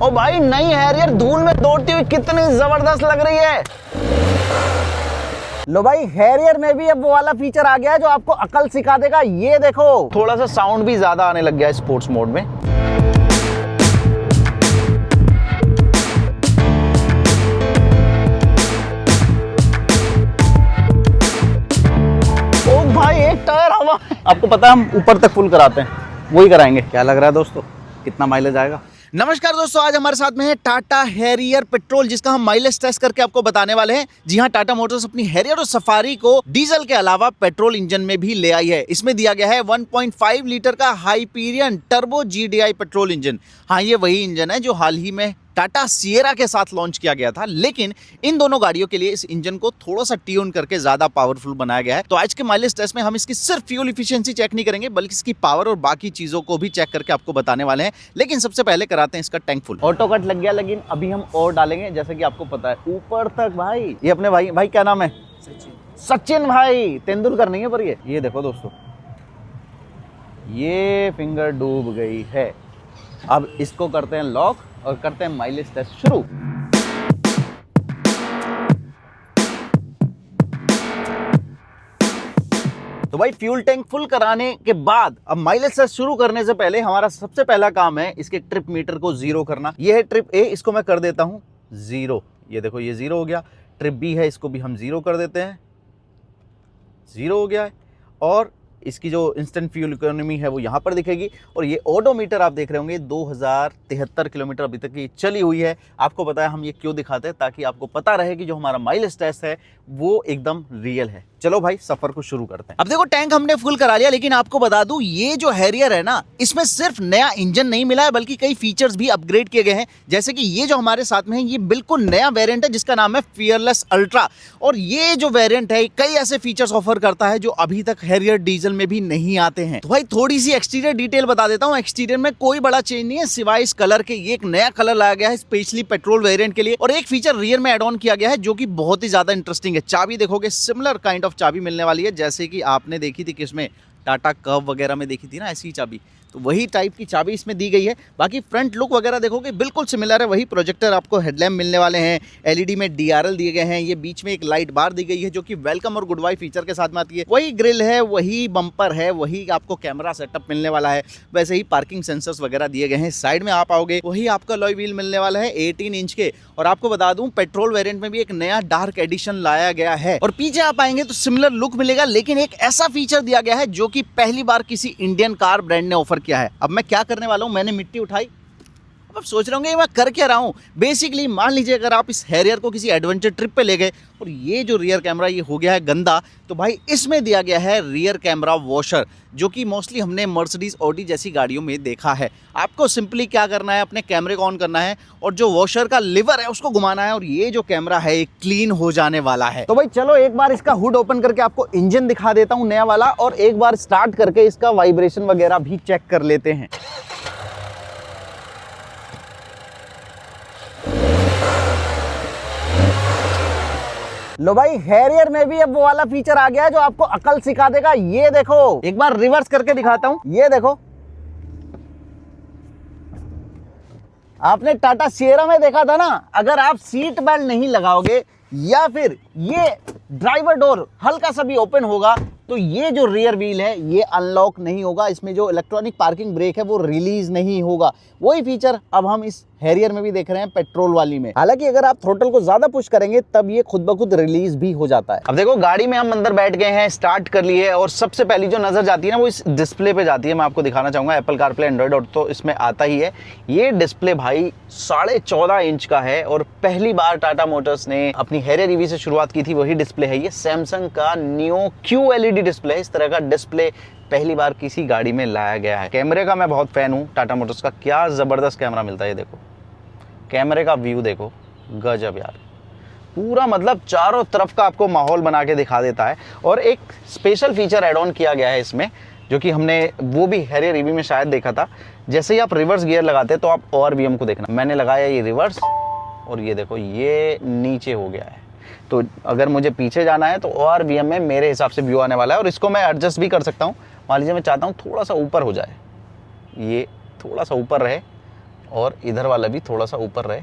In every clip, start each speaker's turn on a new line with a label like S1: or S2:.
S1: ओ भाई नई हैरियर धूल में दौड़ती हुई कितनी जबरदस्त लग रही है। लो भाई हैरियर में भी अब वो वाला फीचर आ गया है जो आपको अकल सिखा देगा। ये देखो थोड़ा सा साउंड भी ज्यादा आने लग गया है स्पोर्ट्स मोड में। ओ भाई एक टायर हवा। आपको पता है हम ऊपर तक फुल कराते हैं, वही कराएंगे। क्या लग रहा है दोस्तों, कितना माइलेज आएगा? नमस्कार दोस्तों, आज हमारे साथ में है टाटा हैरियर पेट्रोल, जिसका हम माइलेज टेस्ट करके आपको बताने वाले हैं। जी हां, टाटा मोटर्स अपनी हैरियर और सफारी को डीजल के अलावा पेट्रोल इंजन में भी ले आई है। इसमें दिया गया है 1.5 लीटर का Hyperion turbo GDI petrol engine. हाँ, ये वही इंजन है जो हाल ही में टाटा सिएरा के साथ लॉन्च किया गया था, लेकिन इन दोनों गाड़ियों के लिए इस इंजन को थोड़ा सा ट्यून करके ज्यादा पावरफुल बनाया गया है। तो आज के माइलेज टेस्ट में हम इसकी सिर्फ फ्यूल इफिशिएंसी चेक नहीं करेंगे, बल्कि इसकी पावर और बाकी चीजों को भी चेक करके आपको बताने वाले हैं। लेकिन सबसे पहले कराते हैं इसका टैंक फुल। ऑटो कट लग गया, लेकिन अभी हम और डालेंगे, जैसे कि आपको पता है ऊपर तक। भाई ये अपने भाई क्या नाम है? सचिन भाई, तेंदुलकर नहीं है पर ये देखो दोस्तों, ये फिंगर डूब गई है। अब इसको करते हैं लॉक और करते हैं माइलेज टेस्ट शुरू। तो भाई फ्यूल टैंक फुल कराने के बाद अब माइलेज टेस्ट शुरू करने से पहले हमारा सबसे पहला काम है इसके ट्रिप मीटर को जीरो करना। ये है ट्रिप ए, इसको मैं कर देता हूं जीरो। ये देखो ये जीरो हो गया। ट्रिप बी है, इसको भी हम जीरो कर देते हैं, जीरो हो गया है। और इसकी जो इंस्टेंट फ्यूल इकोनॉमी है वो यहाँ पर दिखेगी। और ये ओडोमीटर आप देख रहे होंगे 2073 किलोमीटर अभी तक की चली हुई है। आपको बताया हम ये क्यों दिखाते हैं, ताकि आपको पता रहे कि जो हमारा माइलेज टेस्ट है वो एकदम रियल है। चलो भाई सफर को शुरू करते हैं। अब देखो टैंक हमने फुल करा लिया, लेकिन आपको बता दूं ये जो हैरियर है ना, इसमें सिर्फ नया इंजन नहीं मिला है, बल्कि कई फीचर्स भी अपग्रेड किए गए हैं। जैसे कि ये जो हमारे साथ में है, ये बिल्कुल नया वेरिएंट है जिसका नाम है फियरलेस अल्ट्रा। और ये जो वेरिएंट है कई ऐसे फीचर्स ऑफर करता है जो अभी तक हैरियर डीजल में भी नहीं आते हैं। तो भाई थोड़ी सी एक्सटीरियर डिटेल बता देता हूँ। एक्सटीरियर में कोई बड़ा चेंज नहीं है सिवाय इस कलर के। ये एक नया कलर लाया गया है स्पेशली पेट्रोल वेरिएंट के लिए। और एक फीचर रियर में एड ऑन किया गया है जो कि बहुत ही ज्यादा इंटरेस्टिंग है। चाबी देखोगे सिमिलर काइंड ऑफ चाबी मिलने वाली है, जैसे कि आपने देखी थी किसमें, टाटा कर्व वगैरह में देखी थी ना ऐसी चाबी। तो वही टाइप की चाबी इसमें दी गई है। बाकी फ्रंट लुक वगैरह देखोगे बिल्कुल सिमिलर है। वही प्रोजेक्टर आपको हेडलैम्प मिलने वाले हैं, एलईडी में DRL दिए गए हैं। ये बीच में एक लाइट बार दी गई है जो कि वेलकम और गुड बाय फीचर के साथ में आती है। वही ग्रिल है, वही बम्पर है, वही आपको कैमरा सेटअप मिलने वाला है। वैसे ही पार्किंग सेंसर्स वगैरह दिए गए हैं। साइड में आप आओगे वही आपका अलॉय व्हील मिलने वाला है 18 इंच के। और आपको बता दूं पेट्रोल वेरिएंट में भी एक नया डार्क एडिशन लाया गया है। और पीछे आप आएंगे तो सिमिलर लुक मिलेगा, लेकिन एक ऐसा फीचर दिया गया है जो कि पहली बार किसी इंडियन कार ब्रांड ने ऑफर किया है। अब मैं क्या करने वाला हूं, मैंने मिट्टी उठाई, अब सोच रहे होंगे मैं कर क्या रहा हूं। बेसिकली मान लीजिए अगर आप इस हैरियर को किसी एडवेंचर ट्रिप पे ले गए और ये जो रियर कैमरा ये हो गया है गंदा, तो भाई इसमें दिया गया है रियर कैमरा वॉशर, जो कि मोस्टली हमने मर्सिडीज ऑडी जैसी गाड़ियों में देखा है। आपको सिंपली क्या करना है, अपने कैमरे को ऑन करना है और जो वॉशर का लिवर है उसको घुमाना है और ये जो कैमरा है ये क्लीन हो जाने वाला है। तो भाई चलो एक बार इसका हुड ओपन करके आपको इंजन दिखा देता हूँ नया वाला, और एक बार स्टार्ट करके इसका वाइब्रेशन वगैरह भी चेक कर लेते हैं। लो भाई हैरियर में भी अब वो वाला फीचर आ गया है जो आपको अकल सिखा देगा। ये देखो एक बार रिवर्स करके दिखाता हूं। ये देखो, आपने टाटा सिएरा में देखा था ना, अगर आप सीट बेल्ट नहीं लगाओगे या फिर ये ड्राइवर डोर हल्का सा भी ओपन होगा तो ये जो रियर व्हील है ये अनलॉक नहीं होगा। इसमें जो इलेक्ट्रॉनिक पार्किंग ब्रेक है वो रिलीज नहीं होगा। वही फीचर अब हम इस हैरियर में भी देख रहे हैं पेट्रोल वाली में। हालांकि अगर आप थ्रोटल को ज्यादा पुश करेंगे तब ये खुद ब खुद रिलीज भी हो जाता है। अब देखो गाड़ी में हम अंदर बैठ गए हैं, स्टार्ट कर लिए, और सबसे पहली जो नजर जाती है ना वो इस डिस्प्ले पे जाती है। मैं आपको दिखाना चाहूंगा, एप्पल कारप्ले एंड्रॉइड ऑटो तो इसमें आता ही है। ये डिस्प्ले भाई 14.5 इंच का है और पहली बार टाटा मोटर्स ने अपनी हैरियर ईवी से शुरुआत की थी, वही डिस्प्ले है। ये सैमसंग का नियो QLED डिस्प्ले है। इस तरह का डिस्प्ले पहली बार किसी गाड़ी में लाया गया है। कैमरे का मैं बहुत फैन हूं टाटा मोटर्स का, क्या जबरदस्त कैमरा मिलता है। ये देखो कैमरे का व्यू देखो, गजब यार। पूरा मतलब चारों तरफ का आपको माहौल बना के दिखा देता है। और एक स्पेशल फीचर ऐड ऑन किया गया है इसमें, जो कि हमने वो भी हैरियर ईवी में शायद देखा था। जैसे ही आप रिवर्स गियर लगाते हैं तो आप ORVM को देखना, मैंने लगाया ये रिवर्स और ये देखो ये नीचे हो गया है। तो अगर मुझे पीछे जाना है तो ORVM में मेरे हिसाब से व्यू आने वाला है। और इसको मैं एडजस्ट भी कर सकता हूँ। मान लीजिए मैं चाहता हूँ थोड़ा सा ऊपर हो जाए, ये थोड़ा सा ऊपर रहे और इधर वाला भी थोड़ा सा ऊपर रहे।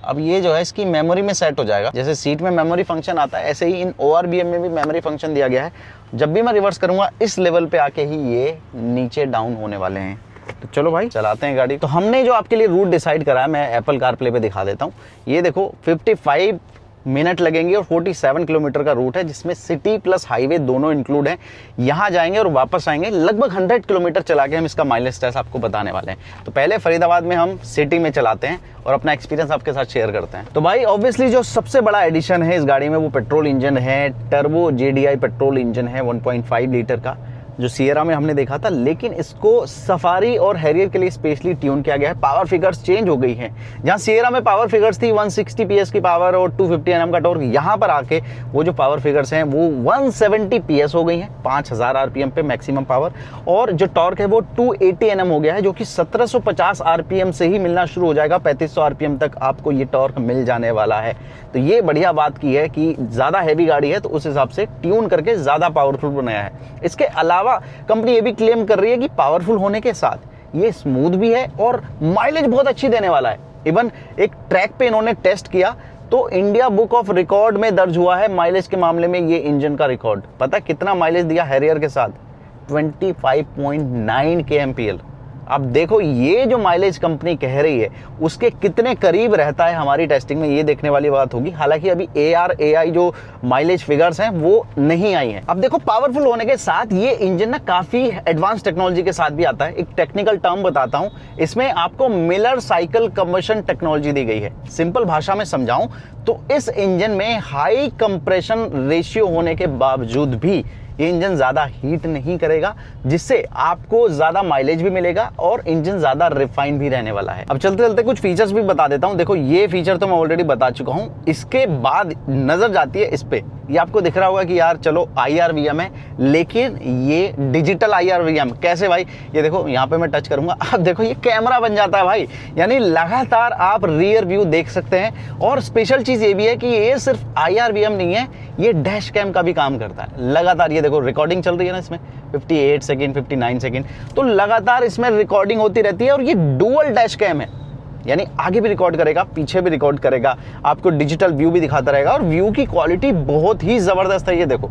S1: अब ये जो है इसकी मेमोरी में सेट हो जाएगा। जैसे सीट में मेमोरी फंक्शन आता है, ऐसे ही इन ORBM में भी मेमोरी फंक्शन दिया गया है। जब भी मैं रिवर्स करूंगा इस लेवल पे आके ही ये नीचे डाउन होने वाले हैं। तो चलो भाई चलाते हैं गाड़ी। तो हमने जो आपके लिए रूट डिसाइड करा है, मैं एप्पल कारप्ले पे दिखा देता हूँ। ये देखो 55 मिनट लगेंगे और 47 किलोमीटर का रूट है, जिसमें सिटी प्लस हाईवे दोनों इंक्लूड हैं। यहाँ जाएंगे और वापस आएंगे। लगभग 100 किलोमीटर चला के हम इसका माइलेज टेस्ट आपको बताने वाले हैं। तो पहले फरीदाबाद में हम सिटी में चलाते हैं और अपना एक्सपीरियंस आपके साथ शेयर करते हैं। तो भाई ऑब्वियसली जो सबसे बड़ा एडिशन है इस गाड़ी में वो पेट्रोल इंजन है। टर्बो JDI पेट्रोल इंजन है 1.5 लीटर का, जो सिएरा में हमने देखा था, लेकिन इसको सफारी और हैरियर के लिए स्पेशली ट्यून किया गया है। पावर फिगर्स चेंज हो गई हैं। जहां सिएरा में पावर फिगर्स थी 160 PS की पावर और 250 Nm का टॉर्क, यहां पर आके वो जो पावर फिगर्स हैं वो 170 PS हो गई हैं, 5000 RPM पे मैक्सिमम पावर। और जो टॉर्क है वो 280 Nm हो गया है, जो कि 1750 RPM से ही मिलना शुरू हो जाएगा। 3500 RPM तक आपको ये टॉर्क मिल जाने वाला है। तो ये बढ़िया बात की है कि ज़्यादा हैवी गाड़ी है तो उस हिसाब से ट्यून करके ज़्यादा पावरफुल बनाया है। इसके अलावा कंपनी ये भी क्लेम कर रही है कि पावरफुल होने के साथ ये स्मूथ भी है और माइलेज बहुत अच्छी देने वाला है। इवन एक ट्रैक पे इन्होंने टेस्ट किया तो इंडिया बुक ऑफ रिकॉर्ड में दर्ज हुआ है माइलेज के मामले में ये इंजन का रिकॉर्ड। पता कितना माइलेज दिया हैरियर के साथ? 25.9 kmpl। अब देखो ये जो माइलेज कंपनी कह रही है उसके कितने करीब रहता है हमारी टेस्टिंग में, ये देखने वाली बात होगी। हालांकि अभी ARAI जो माइलेज फिगर्स हैं वो नहीं आई हैं। अब देखो पावरफुल होने के साथ ये इंजन ना काफी एडवांस टेक्नोलॉजी के साथ भी आता है। एक टेक्निकल टर्म बताता हूं, इसमें आपको मिलर साइकिल कंबशन टेक्नोलॉजी दी गई है। सिंपल भाषा में समझाऊं तो इस इंजन में हाई कंप्रेशन रेशियो होने के बावजूद भी ये इंजन ज़्यादा हीट नहीं करेगा, जिससे आपको ज़्यादा माइलेज भी मिलेगा और इंजन ज़्यादा रिफाइंड भी रहने वाला है। अब चलते चलते कुछ फीचर्स भी बता देता हूं। देखो ये फीचर तो मैं ऑलरेडी बता चुका हूं। इसके बाद नज़र जाती है इस पे, ये आपको दिख रहा होगा कि यार चलो IRVM है, लेकिन ये डिजिटल IRVM कैसे भाई? ये देखो यहाँ पे मैं टच करूंगा, अब देखो ये कैमरा बन जाता है भाई, यानी लगातार आप रियर व्यू देख सकते हैं। और स्पेशल चीज़ ये भी है कि ये सिर्फ IRVM नहीं है, ये डैश कैम का भी काम करता है लगातार। ये देखो रिकॉर्डिंग चल रही है ना इसमें 58 सेकेंड 59 सेकेंड, तो लगातार इसमें रिकॉर्डिंग होती रहती है। और ये डुअल डैश कैम है, यानी आगे भी रिकॉर्ड करेगा पीछे भी रिकॉर्ड करेगा, आपको डिजिटल व्यू भी दिखाता रहेगा। और व्यू की क्वालिटी बहुत ही ज़बरदस्त है। ये देखो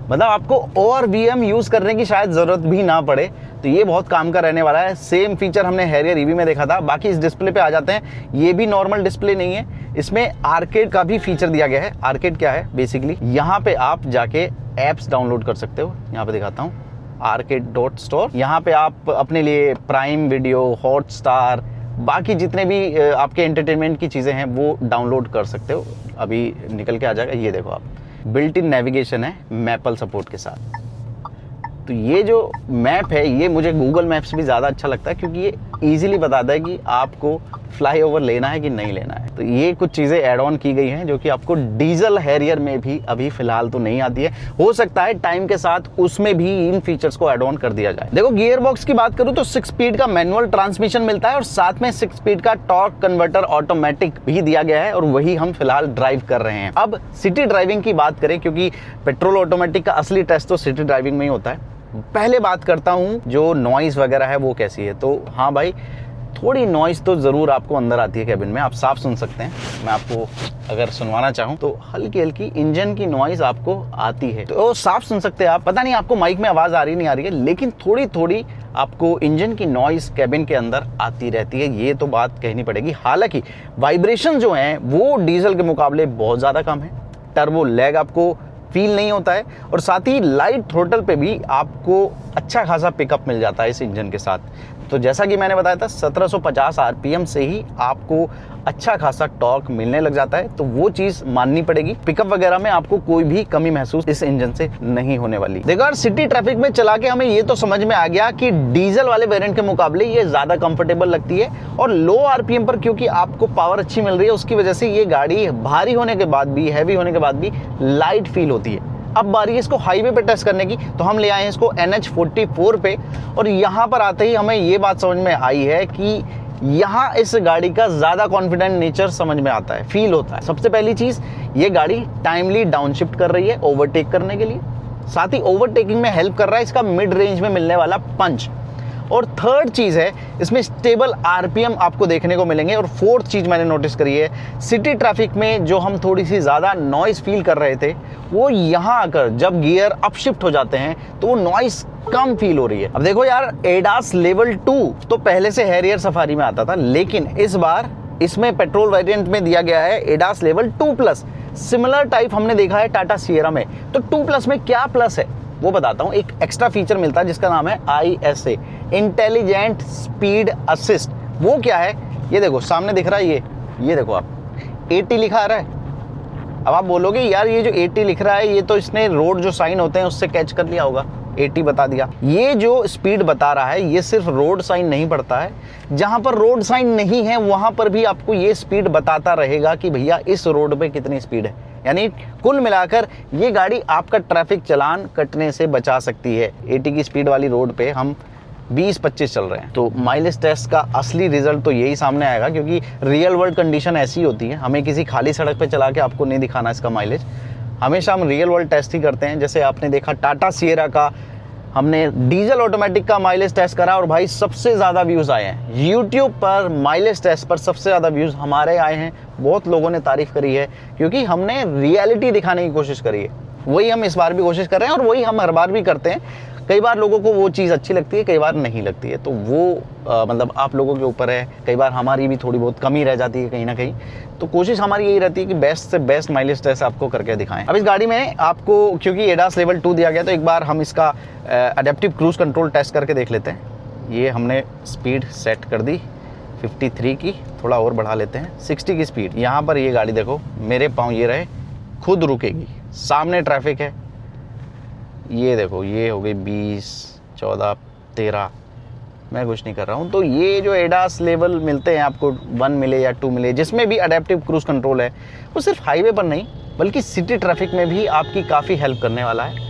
S1: मतलब आपको ORVM यूज़ करने की शायद ज़रूरत भी ना पड़े, तो ये बहुत काम का रहने वाला है। सेम फीचर हमने हैरियर EV में देखा था। बाकी इस डिस्प्ले पे आ जाते हैं, ये भी नॉर्मल डिस्प्ले नहीं है, इसमें आर्केड का भी फीचर दिया गया है। आर्केड क्या है? बेसिकली यहाँ पे आप जाके ऐप्स डाउनलोड कर सकते हो। यहाँ पे दिखाता हूँ arcade.store। यहाँ पे आप अपने लिए प्राइम वीडियो, हॉटस्टार, बाकी जितने भी आपके एंटरटेनमेंट की चीज़ें हैं वो डाउनलोड कर सकते हो। अभी निकल के आ जाएगा। ये देखो आप, बिल्ट इन नेविगेशन है मैपल सपोर्ट के साथ। तो ये जो मैप है ये मुझे गूगल मैप्स भी ज़्यादा अच्छा लगता है, क्योंकि ये इजीली बताता है कि आपको फ्लाईओवर लेना है कि नहीं लेना है। तो ये कुछ चीज़ें ऐड ऑन की गई हैं जो कि आपको डीजल हैरियर में भी अभी फिलहाल तो नहीं आती है। हो सकता है टाइम के साथ उसमें भी इन फीचर्स को ऐड ऑन कर दिया जाए। देखो गियर बॉक्स की बात करूँ तो 6 स्पीड का मैनुअल ट्रांसमिशन मिलता है और साथ में 6 स्पीड का टॉर्क कन्वर्टर ऑटोमेटिक भी दिया गया है, और वही हम फिलहाल ड्राइव कर रहे हैं। अब सिटी ड्राइविंग की बात करें, क्योंकि पेट्रोल ऑटोमेटिक का असली टेस्ट तो सिटी ड्राइविंग में ही होता है। पहले बात करता हूँ जो नॉइज़ वगैरह है वो कैसी है। तो हाँ भाई, थोड़ी नॉइज़ तो ज़रूर आपको अंदर आती है कैबिन में, आप साफ सुन सकते हैं। मैं आपको अगर सुनवाना चाहूँ तो हल्की हल्की इंजन की नॉइज़ आपको आती है, तो साफ सुन सकते हैं आप। पता नहीं आपको माइक में आवाज़ आ रही नहीं आ रही है, लेकिन थोड़ी थोड़ी आपको इंजन की नॉइज़ कैबिन के अंदर आती रहती है, ये तो बात कहनी पड़ेगी। हालांकि वाइब्रेशन जो हैं वो डीजल के मुकाबले बहुत ज़्यादा कम है। टर्बो लैग आपको फील नहीं होता है, और साथ ही लाइट थ्रोटल पे भी आपको अच्छा खासा पिकअप मिल जाता है इस इंजन के साथ। तो जैसा कि मैंने बताया था 1750 RPM से ही आपको अच्छा खासा टॉर्क मिलने लग जाता है, तो वो चीज़ माननी पड़ेगी। पिकअप वगैरह में आपको कोई भी कमी महसूस इस इंजन से नहीं होने वाली। देखो यार, सिटी ट्रैफिक में चला के हमें ये तो समझ में आ गया कि डीजल वाले वेरिएंट के मुकाबले ये ज़्यादा कंफर्टेबल लगती है, और लो RPM पर क्योंकि आपको पावर अच्छी मिल रही है उसकी वजह से ये गाड़ी भारी होने के बाद भी, हैवी होने के बाद भी लाइट फील होती है। अब बारी है इसको हाईवे पे टेस्ट करने की, तो हम ले आए हैं इसको NH44 पे, और यहाँ पर आते ही हमें ये बात समझ में आई है कि यहाँ इस गाड़ी का ज़्यादा कॉन्फिडेंट नेचर समझ में आता है, फील होता है। सबसे पहली चीज़, ये गाड़ी टाइमली डाउनशिफ्ट कर रही है ओवरटेक करने के लिए, साथ ही ओवरटेकिंग में हेल्प कर रहा है इसका मिड रेंज में मिलने वाला पंच। और थर्ड चीज़ है इसमें स्टेबल आरपीएम आपको देखने को मिलेंगे। और फोर्थ चीज़ मैंने नोटिस करी है, सिटी ट्रैफिक में जो हम थोड़ी सी ज़्यादा नॉइज़ फील कर रहे थे, वो यहाँ आकर जब गियर अप शिफ्ट हो जाते हैं तो वो नॉइज़ कम फील हो रही है। अब देखो यार, एडास लेवल 2 तो पहले से हैरियर सफारी में आता था, लेकिन इस बार इसमें पेट्रोल वेरिएंट में दिया गया है एडास लेवल 2+। सिमिलर टाइप हमने देखा है टाटा सिएरा में। तो 2+ में क्या प्लस है वो बताता हूँ। एक एक्स्ट्रा फीचर मिलता है जिसका नाम है ISA, इंटेलिजेंट स्पीड असिस्ट। वो क्या है, ये देखो सामने दिख रहा है, ये देखो आप 80 लिखा आ रहा है। अब आप बोलोगे यार ये जो 80 लिख रहा है ये तो इसने रोड जो साइन होते हैं उससे कैच कर लिया होगा, 80 बता दिया। ये जो स्पीड बता रहा है ये सिर्फ रोड साइन नहीं पड़ता है, जहां पर रोड साइन नहीं है वहां पर भी आपको ये स्पीड बताता रहेगा कि भैया इस रोड पे कितनी स्पीड है। यानी कुल मिलाकर ये गाड़ी आपका ट्रैफिक चालान कटने से बचा सकती है। 80 की स्पीड वाली रोड पे हम 20-25 चल रहे हैं। तो माइलेज टेस्ट का असली रिजल्ट तो यही सामने आएगा, क्योंकि रियल वर्ल्ड कंडीशन ऐसी होती है। हमें किसी खाली सड़क पे चला के आपको नहीं दिखाना इसका माइलेज, हमेशा हम रियल वर्ल्ड टेस्ट ही करते हैं। जैसे आपने देखा टाटा सिएरा का हमने डीजल ऑटोमेटिक का माइलेज टेस्ट करा और भाई सबसे ज़्यादा व्यूज़ आए हैं यूट्यूब पर। माइलेज टेस्ट पर सबसे ज़्यादा व्यूज़ हमारे आए हैं। बहुत लोगों ने तारीफ़ करी है, क्योंकि हमने रियलिटी दिखाने की कोशिश करी है। वही हम इस बार भी कोशिश कर रहे हैं और वही हम हर बार भी करते हैं। कई बार लोगों को वो चीज़ अच्छी लगती है, कई बार नहीं लगती है, तो वो मतलब आप लोगों के ऊपर है। कई बार हमारी भी थोड़ी बहुत कमी रह जाती है कहीं ना कहीं, तो कोशिश हमारी यही रहती है कि बेस्ट से बेस्ट माइलेज टेस्ट आपको करके दिखाएं। अब इस गाड़ी में आपको क्योंकि एडास लेवल 2 दिया गया, तो एक बार हम इसका अडेप्टिव क्रूज कंट्रोल टेस्ट करके देख लेते हैं। ये हमने स्पीड सेट कर दी 53 की, थोड़ा और बढ़ा लेते हैं 60 की स्पीड। यहाँ पर ये गाड़ी देखो, मेरे पाँव ये रहे, खुद रुकेगी। सामने ट्रैफिक है, ये देखो ये हो गई 20, 14, 13, मैं कुछ नहीं कर रहा हूँ। तो ये जो एडास लेवल मिलते हैं आपको, 1 मिले या 2 मिले, जिसमें भी अडेप्टिव क्रूज कंट्रोल है, वो सिर्फ हाईवे पर नहीं बल्कि सिटी ट्रैफिक में भी आपकी काफ़ी हेल्प करने वाला है।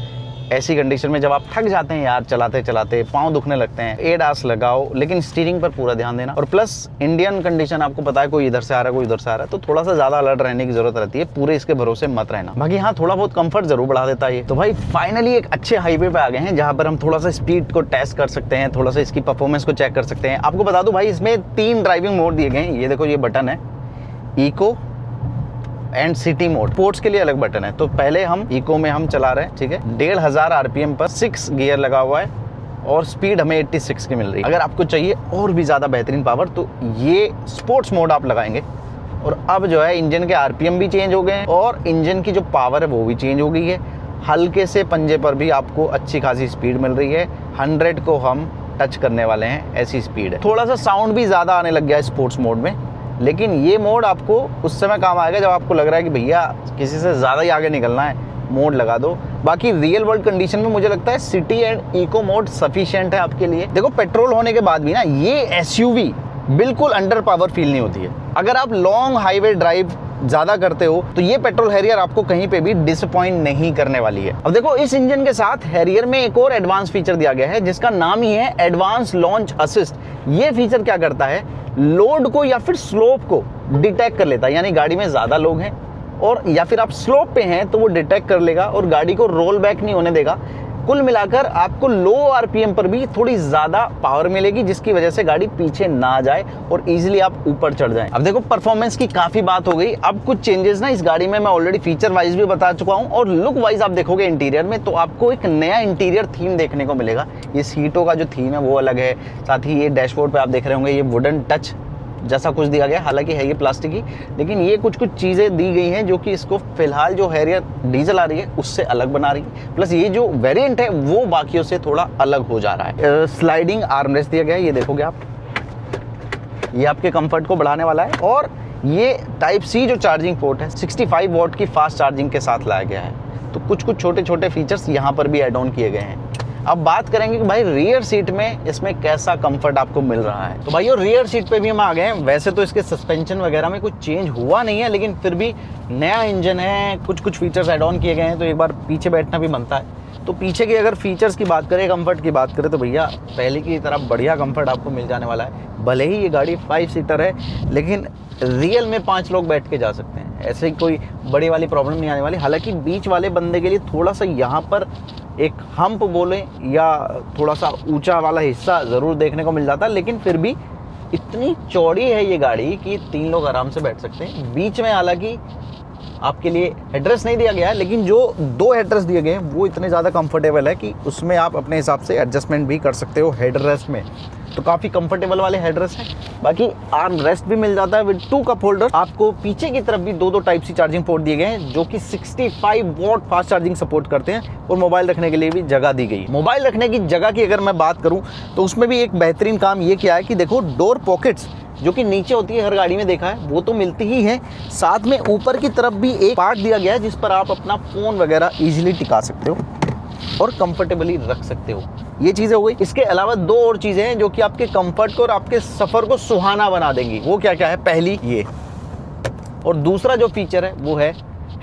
S1: ऐसी कंडीशन में जब आप थक जाते हैं यार चलाते चलाते, पाँव दुखने लगते हैं, एडास लगाओ, लेकिन स्टीयरिंग पर पूरा ध्यान देना। और प्लस इंडियन कंडीशन आपको पता है, कोई इधर से आ रहा है कोई उधर से आ रहा है, तो थोड़ा सा ज़्यादा अलर्ट रहने की जरूरत रहती है। पूरे इसके भरोसे मत रहना। बाकी हाँ, थोड़ा बहुत कंफर्ट जरूर बढ़ा देता है ये। तो भाई फाइनली एक अच्छे हाईवे पे आ गए हैं, जहाँ पर हम थोड़ा सा स्पीड को टेस्ट कर सकते हैं, थोड़ा सा इसकी परफॉर्मेंस को चेक कर सकते हैं। आपको बता दूं भाई, इसमें 3 ड्राइविंग मोड दिए गए हैं। ये देखो, ये बटन है eco and city mode. Sports के लिए अलग बटन है। तो पहले हम इको में हम चला रहे हैं, ठीक है। 1500 आरपीएम पर 6 गियर लगा हुआ है और स्पीड हमें 86 की मिल रही है। अगर आपको चाहिए और भी ज़्यादा बेहतरीन पावर तो ये स्पोर्ट्स मोड आप लगाएंगे, और अब जो है इंजन के आरपीएम भी चेंज हो गए हैं और इंजन की जो पावर है वो भी चेंज हो गई है। हल्के से पंजे पर भी आपको अच्छी खासी स्पीड मिल रही है। 100 को हम टच करने वाले हैं, ऐसी स्पीड है। थोड़ा सा साउंड भी ज़्यादा आने लग गया है स्पोर्ट्स मोड में, लेकिन ये मोड आपको उस समय काम आएगा जब आपको लग रहा है कि भैया किसी से ज़्यादा ही आगे निकलना है, मोड लगा दो। बाकी रियल वर्ल्ड कंडीशन में मुझे लगता है city and eco mode sufficient है आपके लिए। देखो, पेट्रोल होने के बाद भी ना ये एसयूवी बिल्कुल अंडर पावर फील नहीं होती है। अगर आप लॉन्ग हाईवे ड्राइव ज़्यादा करते हो तो ये पेट्रोल हैरियर आपको कहीं पे भी डिसअपॉइंट नहीं करने वाली है। अब देखो, इस इंजन के साथ हैरियर में एक और एडवांस फीचर दिया गया है जिसका नाम ही है एडवांस लॉन्च असिस्ट। ये फीचर क्या करता है, लोड को या फिर स्लोप को डिटेक्ट कर लेता है। यानी गाड़ी में ज़्यादा लोग हैं और या फिर आप स्लोप पे हैं तो वो डिटेक्ट कर लेगा और गाड़ी को रोल बैक नहीं होने देगा। कुल मिलाकर आपको लो आरपीएम पर भी थोड़ी ज़्यादा पावर मिलेगी, जिसकी वजह से गाड़ी पीछे ना जाए और इजीली आप ऊपर चढ़ जाएं। अब देखो, परफॉर्मेंस की काफ़ी बात हो गई। अब कुछ चेंजेस ना इस गाड़ी में मैं ऑलरेडी फीचर वाइज भी बता चुका हूं, और लुक वाइज आप देखोगे इंटीरियर में तो आपको एक नया इंटीरियर थीम देखने को मिलेगा। ये सीटों का जो थीम है वो अलग है। साथ ही ये डैशबोर्ड पर आप देख रहे होंगे ये वुडन टच जैसा कुछ दिया गया, हालांकि है ये प्लास्टिक की, लेकिन ये कुछ चीज़ें दी गई हैं जो कि इसको फिलहाल जो हैरियर डीजल आ रही है उससे अलग बना रही है। प्लस ये जो वेरिएंट है वो बाकियों से थोड़ा अलग हो जा रहा है। स्लाइडिंग आर्मरेस्ट दिया गया है, ये देखोगे आप, ये आपके कंफर्ट को बढ़ाने वाला है। और ये टाइप सी जो चार्जिंग पोर्ट है 65 वॉट की फास्ट चार्जिंग के साथ लाया गया है। तो कुछ छोटे छोटे फीचर्स यहाँ पर भी एड ऑन किए गए हैं। अब बात करेंगे कि भाई रियर सीट में इसमें कैसा कंफर्ट आपको मिल रहा है। तो भाई और रियर सीट पे भी हम आ गए हैं। वैसे तो इसके सस्पेंशन वगैरह में कुछ चेंज हुआ नहीं है, लेकिन फिर भी नया इंजन है, कुछ फीचर्स ऐड ऑन किए गए हैं, तो एक बार पीछे बैठना भी बनता है। तो पीछे की अगर फीचर्स की बात करें, कंफर्ट की बात करें, तो भैया पहले की तरह बढ़िया कंफर्ट आपको मिल जाने वाला है। भले ही ये गाड़ी 5 सीटर है, लेकिन रियल में 5 लोग बैठ के जा सकते हैं। ऐसे ही कोई बड़ी वाली प्रॉब्लम नहीं आने वाली। हालांकि बीच वाले बंदे के लिए थोड़ा सा यहाँ पर एक हम्प बोले या थोड़ा सा ऊंचा वाला हिस्सा ज़रूर देखने को मिल जाता है, लेकिन फिर भी इतनी चौड़ी है ये गाड़ी कि 3 लोग आराम से बैठ सकते हैं। बीच में हालांकि आपके लिए हेडरेस्ट नहीं दिया गया है, लेकिन जो 2 हेडरेस्ट दिए गए हैं वो इतने ज़्यादा कंफर्टेबल है कि उसमें आप अपने हिसाब से एडजस्टमेंट भी कर सकते हो हेडरेस्ट में। तो काफ़ी कंफर्टेबल वाले हेडरेस्ट हैं। बाकी आर्म रेस्ट भी मिल जाता है विद 2 कप होल्डर। आपको पीछे की तरफ भी 2 टाइप सी चार्जिंग पोर्ट दिए गए हैं जो कि 65 वॉट फास्ट चार्जिंग सपोर्ट करते हैं, और मोबाइल रखने के लिए भी जगह दी गई। मोबाइल रखने की जगह की अगर मैं बात करूँ तो उसमें भी एक बेहतरीन काम ये किया है कि देखो डोर पॉकेट्स जो कि नीचे होती है, हर गाड़ी में देखा है, वो तो मिलती ही है, साथ में ऊपर की तरफ भी एक पार्ट दिया गया है जिस पर आप अपना फ़ोन वगैरह इजीली टिका सकते हो और कंफर्टेबली रख सकते हो। ये चीज़ें हो गई। इसके अलावा 2 और चीज़ें हैं जो कि आपके कंफर्ट को और आपके सफ़र को सुहाना बना देंगी। वो क्या क्या है? पहली ये, और दूसरा जो फीचर है वो है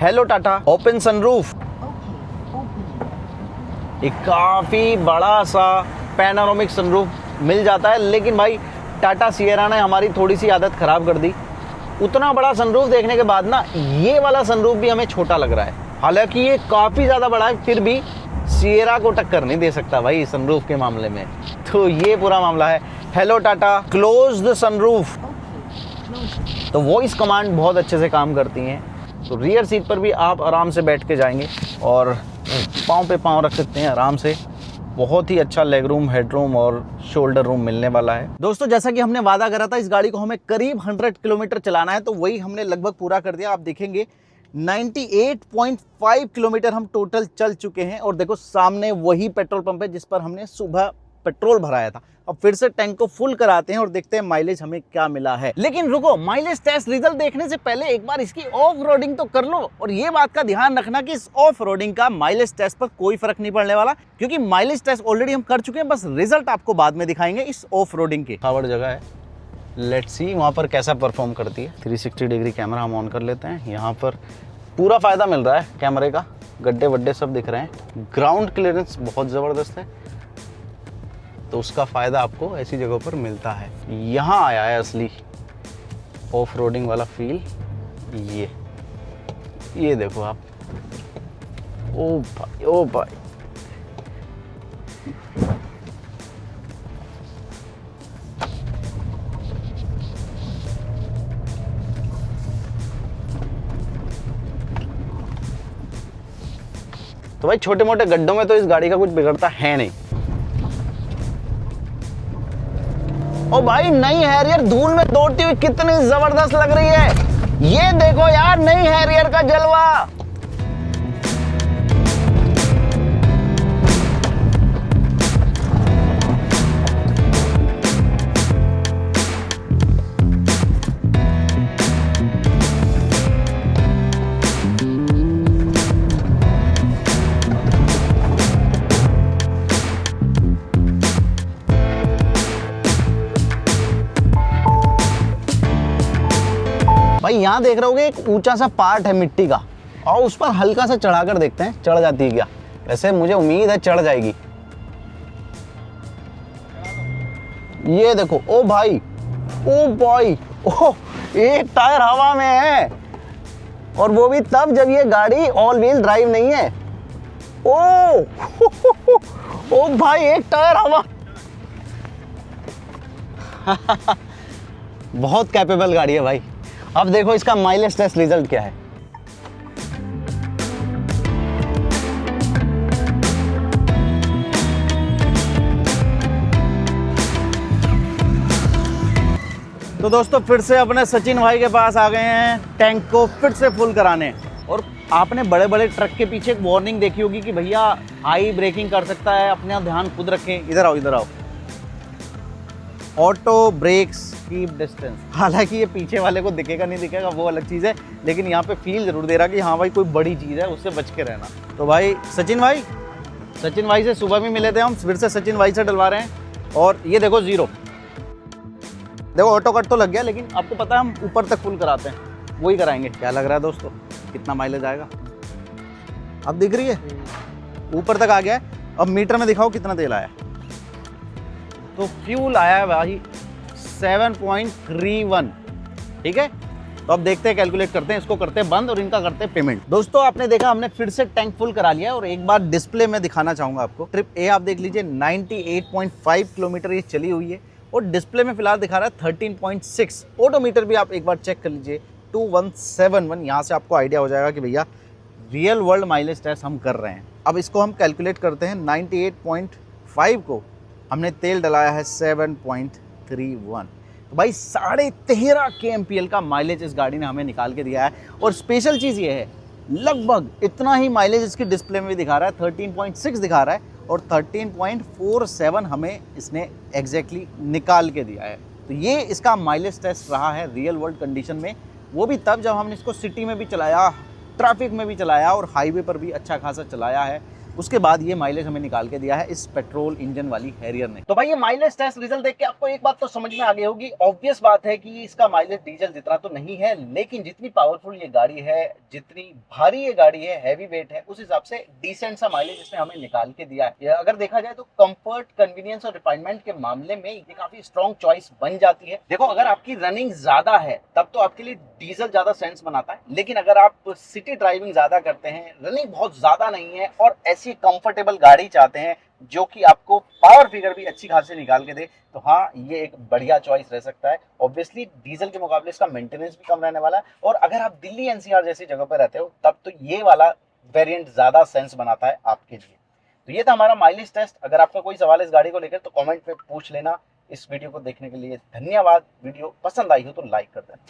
S1: हेलो टाटा ओपन सनरूफ। एक काफ़ी बड़ा सा पैनोरामिक सनरूफ मिल जाता है, लेकिन भाई टाटा सिएरा ने हमारी थोड़ी सी आदत ख़राब कर दी। उतना बड़ा सनरूफ देखने के बाद ना ये वाला सनरूफ भी हमें छोटा लग रहा है। हालांकि ये काफ़ी ज़्यादा बड़ा है, फिर भी सिएरा को टक्कर नहीं दे सकता भाई सनरूफ के मामले में। तो ये पूरा मामला है। Hello Tata close the sunroof. तो वॉइस कमांड बहुत अच्छे से काम करती हैं। तो रियर सीट पर भी आप आराम से बैठ के जाएंगे और पाँव पे पाँव रख सकते हैं आराम से। बहुत ही अच्छा लेग रूम, हेड रूम और शोल्डर रूम मिलने वाला है। दोस्तों जैसा कि हमने वादा करा था, इस गाड़ी को हमें करीब 100 किलोमीटर चलाना है, तो वही हमने लगभग पूरा कर दिया। आप देखेंगे 98.5 किलोमीटर हम टोटल चल चुके हैं। और देखो सामने वही पेट्रोल पंप है जिस पर हमने सुबह पेट्रोल भराया था। अब फिर से टैंक को फुल कराते हैं और देखते हैं माइलेज हमें क्या मिला है। लेकिन रुको, माइलेज टेस्ट रिजल्ट देखने से पहले एक बार इसकी ऑफ रोडिंग तो कर लो। और ये बात का ध्यान रखना कि इस ऑफ रोडिंग का माइलेज टेस्ट पर कोई फर्क नहीं पड़ने वाला, क्योंकि माइलेज टेस्ट ऑलरेडी हम कर चुके हैं। बस रिजल्ट आपको बाद में दिखाएंगे इस ऑफ रोडिंग के। कावड़ जगह है, लेट्स सी वहाँ पर कैसा परफॉर्म करती है। 360 डिग्री कैमरा हम ऑन कर लेते हैं। यहाँ पर पूरा फ़ायदा मिल रहा है कैमरे का, गड्ढे वड्ढे सब दिख रहे हैं। ग्राउंड क्लियरेंस बहुत ज़बरदस्त है, तो उसका फ़ायदा आपको ऐसी जगहों पर मिलता है। यहाँ आया है असली ऑफ रोडिंग वाला फील। ये देखो आप, ओ भाई ओ भाई, तो भाई छोटे मोटे गड्ढों में तो इस गाड़ी का कुछ बिगड़ता है नहीं। ओ भाई नई हैरियर धूल में दौड़ती हुई कितनी जबरदस्त लग रही है। ये देखो यार नई हैरियर का जलवा। भाई यहाँ देख रहे होगे एक ऊंचा सा पार्ट है मिट्टी का, और उस पर हल्का सा चढ़ाकर देखते हैं चढ़ जाती है क्या। वैसे मुझे उम्मीद है चढ़ जाएगी। ये देखो, ओ भाई ओह एक टायर हवा में है, और वो भी तब जब ये गाड़ी ऑल व्हील ड्राइव नहीं है। ओ भाई एक टायर हवा। बहुत कैपेबल गाड़ी है भाई। अब देखो इसका माइलेज टेस्ट रिजल्ट क्या है। तो दोस्तों फिर से अपने सचिन भाई के पास आ गए हैं टैंक को फिर से फुल कराने। और आपने बड़े बड़े ट्रक के पीछे एक वार्निंग देखी होगी कि भैया हाई ब्रेकिंग कर सकता है, अपना ध्यान खुद रखें। इधर आओ, ऑटो ब्रेक्स कीप डिस्टेंस। हालांकि ये पीछे वाले को दिखेगा नहीं दिखेगा वो अलग चीज़ है, लेकिन यहाँ पे फील जरूर दे रहा कि हाँ भाई कोई बड़ी चीज़ है, उससे बच के रहना। तो भाई सचिन भाई से सुबह भी मिले थे हम, फिर से सचिन भाई से डलवा रहे हैं। और ये देखो जीरो, देखो ऑटो कट तो लग गया, लेकिन आपको पता है हम ऊपर तक फुल कराते हैं, वही कराएंगे। क्या लग रहा है दोस्तों, कितना माइलेज आएगा? अब दिख रही है ऊपर तक आ गया है। अब मीटर में दिखाओ कितना तेल आया। तो फ्यूल आया है भाई 7.31, ठीक है। तो अब देखते हैं, कैलकुलेट करते हैं, इसको करते हैं बंद और इनका करते हैं पेमेंट। दोस्तों आपने देखा हमने फिर से टैंक फुल करा लिया और एक बार डिस्प्ले में दिखाना चाहूंगा आपको। ट्रिप ए आप देख लीजिए 98.5 किलोमीटर ये चली हुई है और डिस्प्ले में फिलहाल दिखा रहा है 13.6। ओडोमीटर भी आप एक बार चेक कर लीजिए 2171। यहाँ से आपको आइडिया हो जाएगा कि भैया रियल वर्ल्ड माइलेज टेस्ट हम कर रहे हैं। अब इसको हम कैलकुलेट करते हैं। 98.5 को हमने तेल डलाया है 7.31, तो भाई 13.5 kmpl का माइलेज इस गाड़ी ने हमें निकाल के दिया है। और स्पेशल चीज़ ये है, लगभग इतना ही माइलेज इसकी डिस्प्ले में भी दिखा रहा है, 13.6 दिखा रहा है और 13.47 हमें इसने एग्जैक्टली निकाल के दिया है। तो ये इसका माइलेज टेस्ट रहा है रियल वर्ल्ड कंडीशन में, वो भी तब जब हमने इसको सिटी में भी चलाया, ट्रैफिक में भी चलाया और हाईवे पर भी अच्छा खासा चलाया है। उसके बाद ये माइलेज हमें निकाल के दिया है इस पेट्रोल इंजन वाली हैरियर ने। तो भाई ये माइलेज टेस्ट रिजल्ट देख के आपको एक बात तो समझ में आ गई होगी, ऑब्वियस बात है कि इसका माइलेज डीजल जितना तो नहीं है, लेकिन जितनी पावरफुल ये गाड़ी है, जितनी भारी ये गाड़ी है, हैवी वेट है, उस हिसाब से डिसेंट सा माइलेज इसने हमें निकाल के दिया है। अगर देखा जाए तो कंफर्ट, कन्वीनियंस और रिफाइनमेंट के मामले में ये काफी स्ट्रॉन्ग चॉइस बन जाती है। देखो अगर आपकी रनिंग ज्यादा है तब तो आपके लिए डीजल ज्यादा सेंस बनाता है, लेकिन अगर आप सिटी ड्राइविंग ज्यादा करते हैं, रनिंग बहुत ज्यादा नहीं है और ऐसी कंफर्टेबल गाड़ी चाहते हैं जो कि आपको पावर फिगर भी अच्छी खासी निकाल के दे, तो हाँ ये एक बढ़िया चॉइस रह सकता है। ऑब्वियसली डीजल के मुकाबले इसका मेंटेनेंस भी कम रहने वाला है और अगर आप दिल्ली एनसीआर जैसी जगह पर रहते हो तब तो ये वाला वेरिएंट ज्यादा सेंस बनाता है आपके लिए। तो ये था हमारा माइलेज टेस्ट। अगर आपका कोई सवाल इस गाड़ी को लेकर तो कमेंट में पूछ लेना। इस वीडियो को देखने के लिए धन्यवाद। वीडियो पसंद आई हो तो लाइक कर देना।